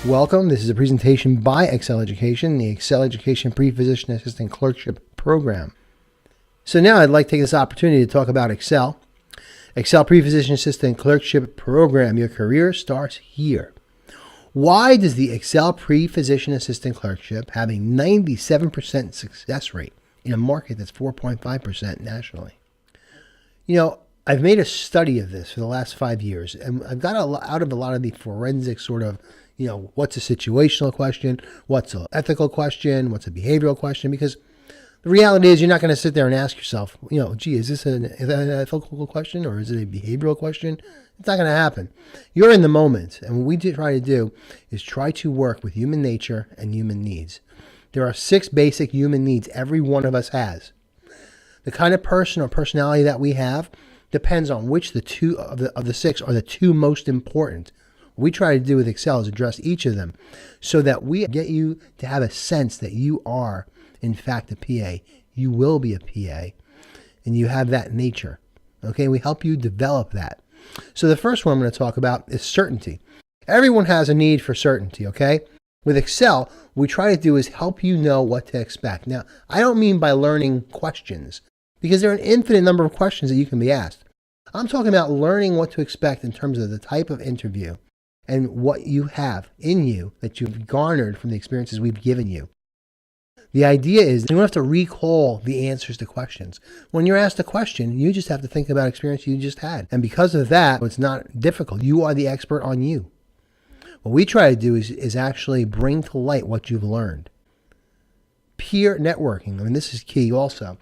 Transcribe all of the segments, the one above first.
Welcome. This is a presentation by EXCELL Education, the EXCELL Education Pre-Physician Assistant Clerkship Program. So now I'd like to take this opportunity to talk about EXCELL. EXCELL Pre-Physician Assistant Clerkship Program. Your career starts here. Why does the EXCELL Pre-Physician Assistant Clerkship have a 97% success rate in a market that's 4.5% nationally? You know, I've made a study of this for the last 5 years, and I've got out of a lot of the forensic sort of, what's a situational question, what's an ethical question, what's a behavioral question, because the reality is you're not going to sit there and ask yourself, gee, is this an ethical question or is it a behavioral question? It's not going to happen. You're in the moment, and what we try to do is try to work with human nature and human needs. There are 6 basic human needs every one of us has. The kind of person or personality that we have depends on which the 2 of the 6 are the 2 most important. What we try to do with EXCELL is address each of them so that we get you to have a sense that you are, in fact, a PA. You will be a PA, and you have that nature. Okay, we help you develop that. So the first one I'm going to talk about is certainty. Everyone has a need for certainty, okay? With EXCELL, what we try to do is help you know what to expect. Now, I don't mean by learning questions, because there are an infinite number of questions that you can be asked. I'm talking about learning what to expect in terms of the type of interview and what you have in you that you've garnered from the experiences we've given you. The idea is you don't have to recall the answers to questions. When you're asked a question, you just have to think about experience you just had. And because of that, it's not difficult. You are the expert on you. What we try to do is actually bring to light what you've learned. Peer networking. I mean, this is key also.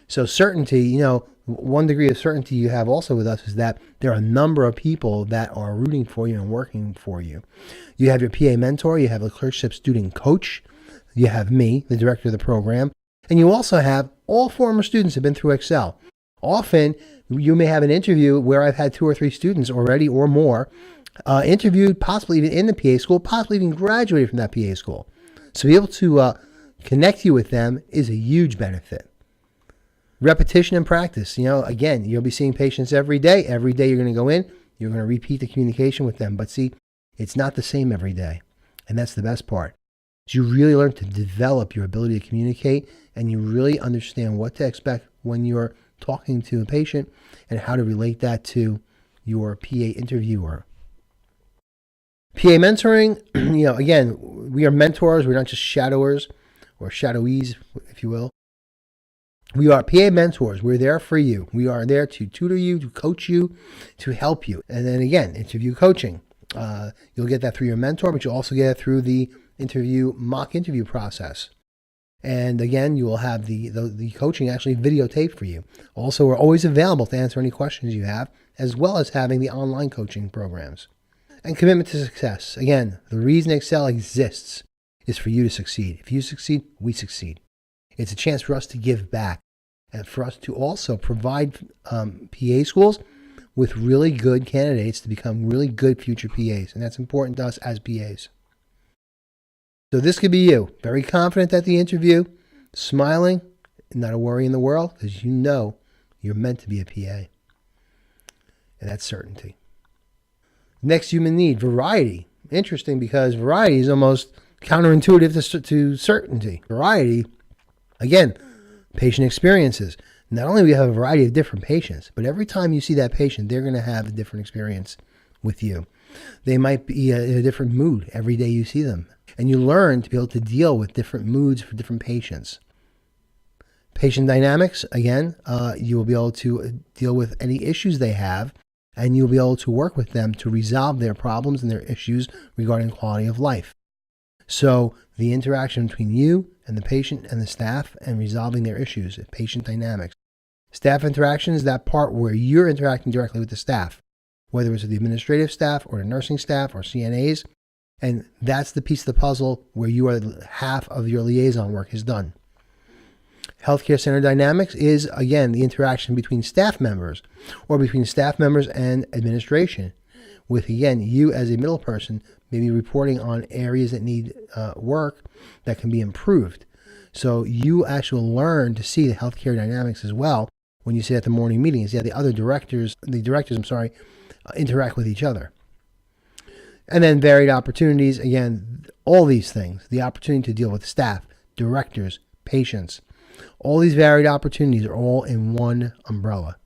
So certainty, one degree of certainty you have also with us is that there are a number of people that are rooting for you and working for you. You have your PA mentor, you have a clerkship student coach, you have me, the director of the program, and you also have all former students who have been through EXCELL. Often, you may have an interview where I've had 2 or 3 students already or more interviewed, possibly even in the PA school, possibly even graduated from that PA school. So to be able to connect you with them is a huge benefit. Repetition and practice. Again, you'll be seeing patients every day. Every day you're going to go in, you're going to repeat the communication with them. But see, it's not the same every day. And that's the best part. You really learn to develop your ability to communicate, and you really understand what to expect when you're talking to a patient and how to relate that to your PA interviewer. PA mentoring, again, we are mentors. We're not just shadowers or shadowees, if you will. We are PA mentors. We're there for you. We are there to tutor you, to coach you, to help you. And then again, interview coaching. You'll get that through your mentor, but you'll also get it through the mock interview process. And again, you will have the coaching actually videotaped for you. Also, we're always available to answer any questions you have, as well as having the online coaching programs. And commitment to success. Again, the reason EXCELL exists is for you to succeed. If you succeed, we succeed. It's a chance for us to give back and for us to also provide PA schools with really good candidates to become really good future PAs. And that's important to us as PAs. So this could be you, very confident at the interview, smiling, not a worry in the world, because you know you're meant to be a PA. And that's certainty. Next human need, variety. Interesting, because variety is almost counterintuitive to certainty. Variety, again, patient experiences. Not only do we have a variety of different patients, but every time you see that patient, they're going to have a different experience with you. They might be in a different mood every day you see them. And you learn to be able to deal with different moods for different patients. Patient dynamics, again, you will be able to deal with any issues they have, and you'll be able to work with them to resolve their problems and their issues regarding quality of life. So the interaction between you and the patient and the staff and resolving their issues, patient dynamics. Staff interaction is that part where you're interacting directly with the staff, whether it's the administrative staff or the nursing staff or CNAs. And that's the piece of the puzzle where you are half of your liaison work is done. Healthcare center dynamics is, again, the interaction between staff members or between staff members and administration with, again, you as a middle person maybe reporting on areas that need work that can be improved. So you actually learn to see the healthcare dynamics as well when you sit at the morning meetings. Yeah, the directors interact with each other. And then varied opportunities, again, all these things, the opportunity to deal with staff, directors, patients, all these varied opportunities are all in one umbrella.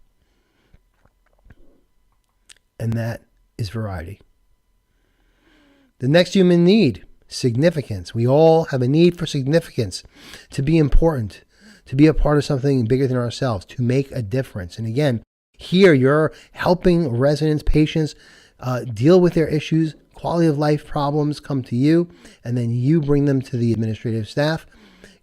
And that is variety. The next human need, significance. We all have a need for significance, to be important, to be a part of something bigger than ourselves, to make a difference. And again, here you're helping residents, patients deal with their issues, quality of life problems come to you, and then you bring them to the administrative staff.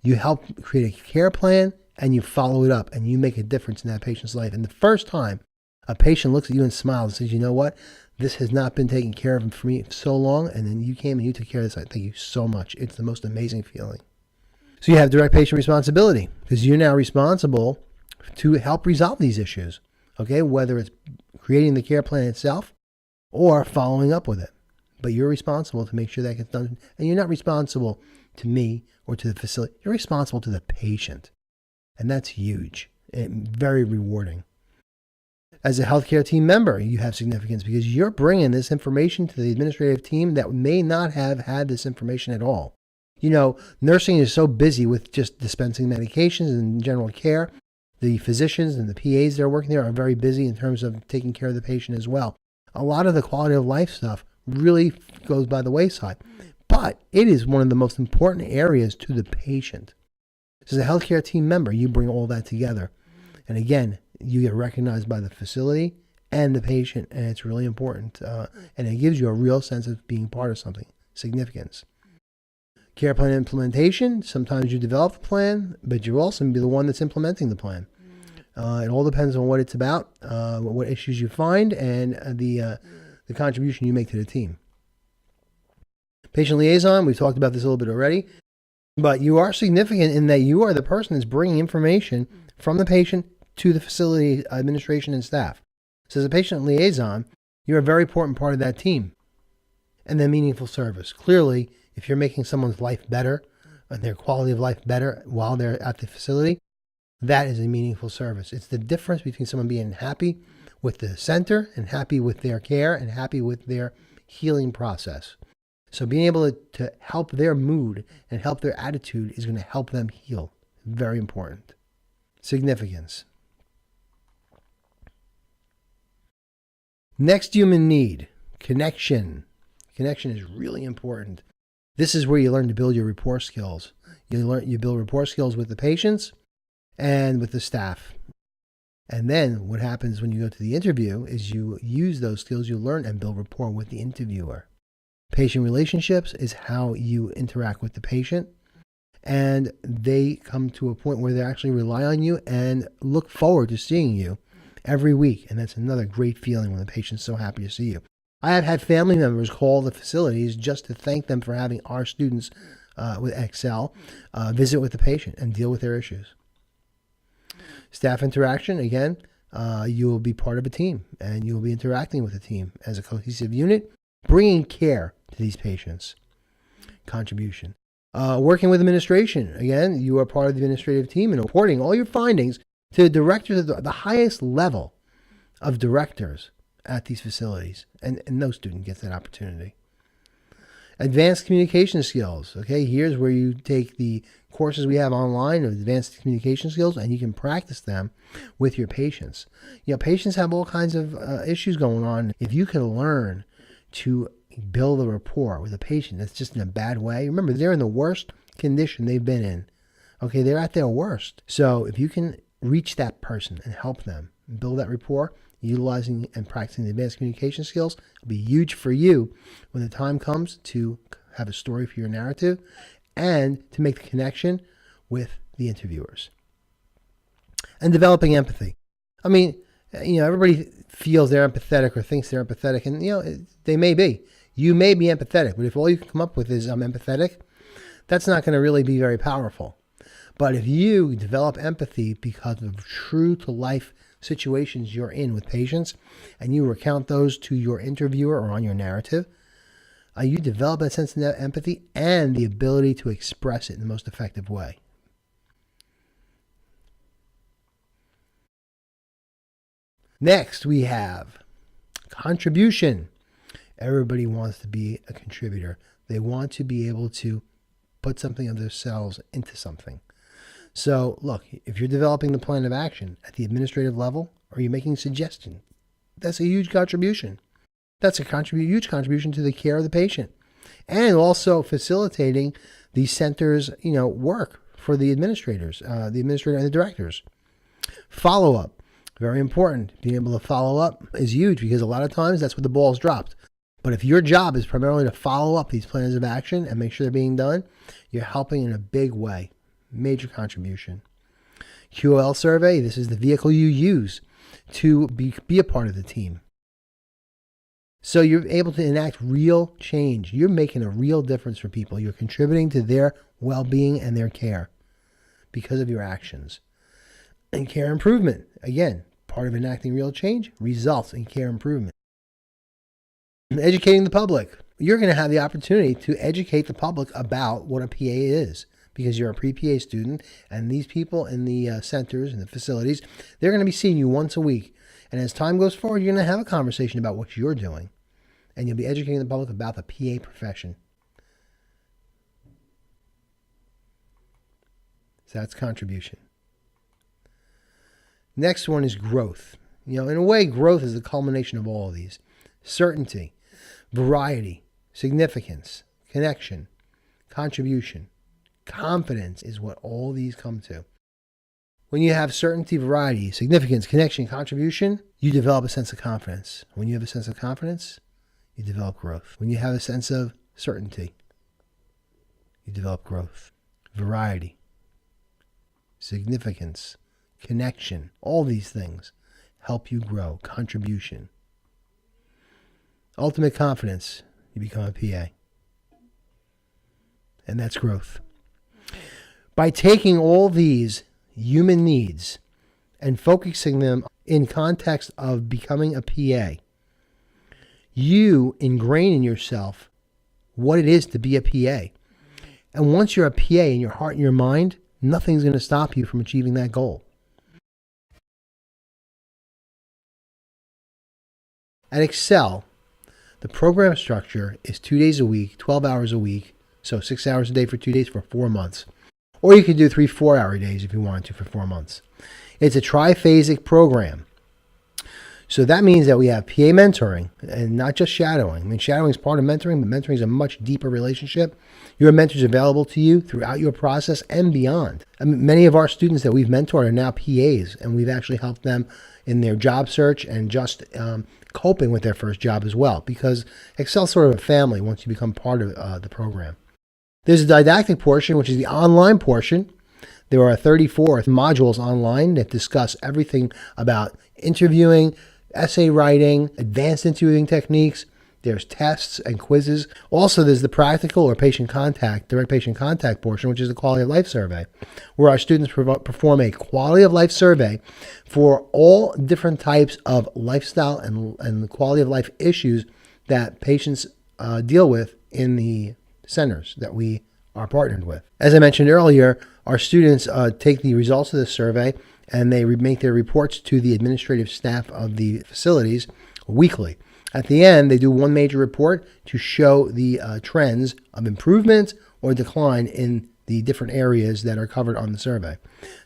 You help create a care plan, and you follow it up, and you make a difference in that patient's life. And the first time a patient looks at you and smiles and says, you know what, this has not been taken care of for me so long, and then you came and you took care of this, I thank you so much. It's the most amazing feeling. So you have direct patient responsibility, because you're now responsible to help resolve these issues, okay, whether it's creating the care plan itself or following up with it. But you're responsible to make sure that gets done. And you're not responsible to me or to the facility. You're responsible to the patient. And that's huge and very rewarding. As a healthcare team member, you have significance because you're bringing this information to the administrative team that may not have had this information at all. You know, nursing is so busy with just dispensing medications and general care. The physicians and the PAs that are working there are very busy in terms of taking care of the patient as well. A lot of the quality of life stuff really goes by the wayside, but it is one of the most important areas to the patient. As a healthcare team member, you bring all that together. And again, you get recognized by the facility and the patient, and it's really important. And it gives you a real sense of being part of something, significance. Care plan implementation, sometimes you develop a plan, but you also be the one that's implementing the plan. It all depends on what it's about, what issues you find, and the contribution you make to the team. Patient liaison, we've talked about this a little bit already, but you are significant in that you are the person that's bringing information from the patient to the facility administration and staff. So as a patient liaison, you're a very important part of that team. And then meaningful service. Clearly, if you're making someone's life better and their quality of life better while they're at the facility, that is a meaningful service. It's the difference between someone being happy with the center and happy with their care and happy with their healing process. So being able to help their mood and help their attitude is going to help them heal. Very important. Significance. Next human need, connection. Connection is really important. This is where you learn to build your rapport skills. You build rapport skills with the patients and with the staff. And then what happens when you go to the interview is you use those skills you learn and build rapport with the interviewer. Patient relationships is how you interact with the patient, and they come to a point where they actually rely on you and look forward to seeing you every week. And that's another great feeling when the patient's so happy to see you. I have had family members call the facilities just to thank them for having our students with EXCELL visit with the patient and deal with their issues. Staff interaction, again, you will be part of a team and you will be interacting with the team as a cohesive unit, bringing care to these patients. Contribution. Working with administration, again, you are part of the administrative team and reporting all your findings to the directors at the highest level of directors at these facilities, and no student gets that opportunity. Advanced communication skills. Okay, here's where you take the courses we have online of advanced communication skills and you can practice them with your patients. You know, patients have all kinds of issues going on. If you can learn to build a rapport with a patient that's just in a bad way, remember, they're in the worst condition they've been in. Okay, they're at their worst. So if you can reach that person and help them build that rapport, utilizing and practicing the advanced communication skills will be huge for you when the time comes to have a story for your narrative and to make the connection with the interviewers. And developing empathy. I mean, you know, everybody feels they're empathetic or thinks they're empathetic, and you know, they may be. You may be empathetic, but if all you can come up with is I'm empathetic, that's not going to really be very powerful. But if you develop empathy because of true to life situations you're in with patients, and you recount those to your interviewer or on your narrative, you develop that sense of empathy and the ability to express it in the most effective way. Next, we have contribution. Everybody wants to be a contributor. They want to be able to put something of themselves into something. So look, if you're developing the plan of action at the administrative level, or you're making suggestions, that's a huge contribution. That's a huge contribution to the care of the patient, and also facilitating the center's work for the administrators, the administrator and the directors. Follow up, very important. Being able to follow up is huge because a lot of times that's where the ball's dropped. But if your job is primarily to follow up these plans of action and make sure they're being done, you're helping in a big way. Major contribution. QOL survey, this is the vehicle you use to be a part of the team. So you're able to enact real change. You're making a real difference for people. You're contributing to their well-being and their care because of your actions. And care improvement, again, part of enacting real change results in care improvement. Educating the public. You're going to have the opportunity to educate the public about what a PA is, because you're a pre-PA student, and these people in the centers and the facilities, they're going to be seeing you once a week. And as time goes forward, you're going to have a conversation about what you're doing, and you'll be educating the public about the PA profession. So that's contribution. Next one is growth. In a way, growth is the culmination of all of these. Certainty, variety, significance, connection, contribution, confidence is what all these come to. When you have certainty, variety, significance, connection, contribution, you develop a sense of confidence. When you have a sense of confidence, you develop growth. When you have a sense of certainty, you develop growth. Variety, significance, connection, all these things help you grow. Contribution. Ultimate confidence, you become a PA. And that's growth. By taking all these human needs and focusing them in context of becoming a PA, you ingrain in yourself what it is to be a PA. And once you're a PA in your heart and your mind, nothing's going to stop you from achieving that goal. At EXCELL, the program structure is 2 days a week, 12 hours a week, so 6 hours a day for 2 days for 4 months. Or you could do 3 4-hour days if you wanted to for 4 months. It's a triphasic program. So that means that we have PA mentoring and not just shadowing. I mean, shadowing is part of mentoring, but mentoring is a much deeper relationship. Your mentor is available to you throughout your process and beyond. I mean, many of our students that we've mentored are now PAs, and we've actually helped them in their job search and just coping with their first job as well, because EXCELL is sort of a family once you become part of the program. There's a didactic portion, which is the online portion. There are 34 modules online that discuss everything about interviewing, essay writing, advanced interviewing techniques. There's tests and quizzes. Also, there's the practical or patient contact, direct patient contact portion, which is the quality of life survey, where our students perform a quality of life survey for all different types of lifestyle and quality of life issues that patients deal with in the centers that we are partnered with. As I mentioned earlier, our students take the results of this survey and they make their reports to the administrative staff of the facilities weekly. At the end, they do one major report to show the trends of improvement or decline in the different areas that are covered on the survey.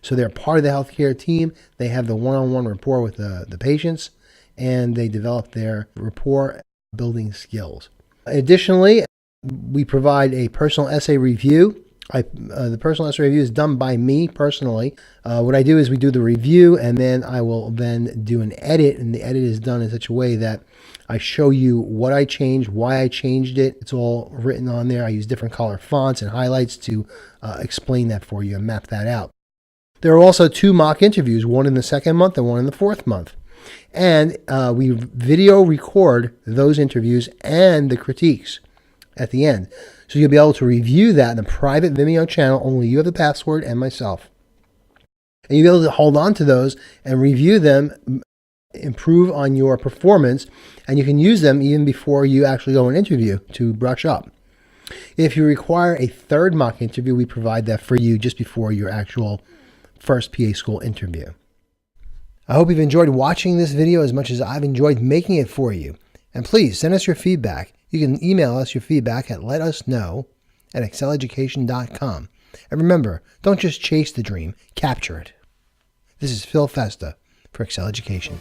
So they're part of the healthcare team. They have the one-on-one rapport with the patients, and they develop their rapport building skills. Additionally, we provide a personal essay review. The personal essay review is done by me personally. What I do is we do the review, and then I will then do an edit, and the edit is done in such a way that I show you what I changed, why I changed it. It's all written on there. I use different color fonts and highlights to explain that for you and map that out. There are also 2 mock interviews, one in the 2nd month and one in the 4th month. And we video record those interviews and the critiques at the end. So you'll be able to review that in a private Vimeo channel. Only you have the password and myself. And you'll be able to hold on to those and review them, improve on your performance, and you can use them even before you actually go and interview to brush up. If you require a 3rd mock interview, we provide that for you just before your actual first PA school interview. I hope you've enjoyed watching this video as much as I've enjoyed making it for you. And please send us your feedback. You can email us your feedback at letusknow@excelleducation.com. And remember, don't just chase the dream, capture it. This is Phil Festa for Excel Education.